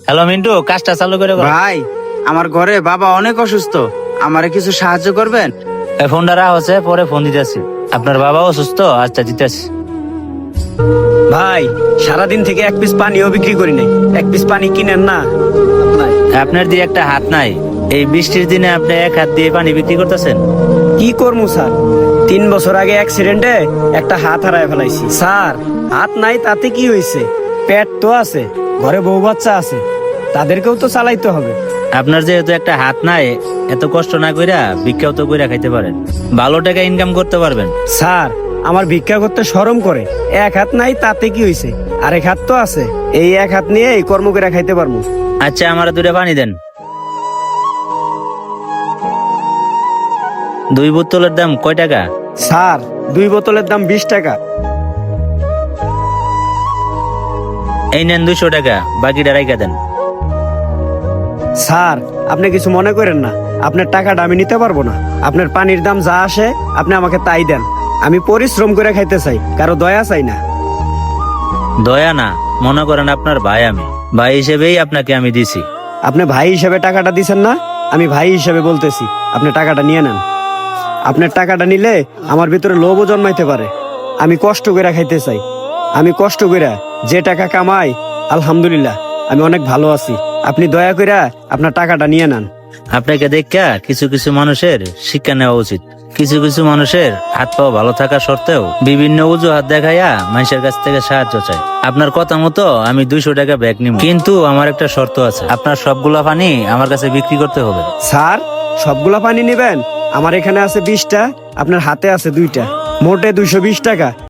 Hello Mintu, কাজটা চালু করে দাও। ভাই, আমার ঘরে বাবা অনেক অসুস্থ, আমারে কিছু সাহায্য করবেন? এই ফোনটা রাখা হচ্ছে, পরে ফোন দিতেছি। আপনার বাবাও অসুস্থ, আচ্ছা দিতেছি। ভাই, সারাদিন থেকে এক পিস পানিও বিক্রি করি নাই, এক পিস পানি কিনেন না। আপনার দিয়ে একটা হাত নাই, এই বৃষ্টির দিনে আপনি এক হাত দিয়ে পানি বিক্রি করতেছেন? কি করবো স্যার, 3 বছর আগে অ্যাক্সিডেন্টে একটা হাত হারায় ফেলাইছি। স্যার, হাত নাই তাতে কি হয়েছে, পেট তো আছে, ঘরে বউ বাচ্চা আছে, তাদেরকেও তো চালাইতে হবে। আপনার যেহেতু একটা হাত নাই, এত কষ্ট না কইরা ভিক্ষাও তো কইরা খাইতে পারেন, ভালো টাকা ইনকাম করতে পারবেন। স্যার, আমার ভিক্ষা করতে শরম করে, এক হাত নাই তাতে কি হয়েছে, আরেক হাত তো আছে, এই এক হাত নিয়ে এই কর্ম করে খাইতে পারবো। আচ্ছা, আমার 2টা পানি দেন। 2 বোতলের দাম কয় টাকা? স্যার, 2 বোতলের দাম 20 টাকা। এই নেন 200 টাকা, বাকিটা রাইখা দেন। স্যার, আপনি কিছু মনে করেন না, আপনার টাকাটা আমি নিতে পারবো না। আপনার পানির দাম যা আসে আপনি আমাকে তাই দেন। আমি পরিশ্রম করে খাইতে চাই, কারো দয়া চাই না। দয়া না, মনে করেন আপনার ভাই, আমি ভাই হিসেবেই আপনাকে আমি দিছি। আপনি ভাই হিসেবে টাকাটা দিছেন না, আমি ভাই হিসেবে বলতেছি, আপনি টাকাটা নিয়ে নেন। আপনার টাকাটা নিলে আমার ভিতরে লোভও জন্মাইতে পারে। আমি কষ্ট করে খাইতে চাই, আমি কষ্ট করে যে টাকা কামাই, আলহামদুলিল্লাহ আমি অনেক ভালো আছি। আপনি দয়া করে আপনার টাকাটা নিয়ে নেন। আপনাকে দেখা কিছু কিছু মানুষের শিক্ষা নেওয়া উচিত। কিছু কিছু মানুষের হাত পাও ভালো থাকা সত্ত্বেও বিভিন্ন অজুহাত দেখাইয়া মানুষের কাছ থেকে সাহায্য চাই। আপনার কথা মতো আমি 200 টাকা ব্যাগ নিব, কিন্তু আমার একটা শর্ত আছে, আপনার সবগুলা পানি আমার কাছে বিক্রি করতে হবে। স্যার, সবগুলা পানি নেবেন? আমার এখানে আছে 20টা, আপনার হাতে আছে 2টা, মোটে 220 টাকা।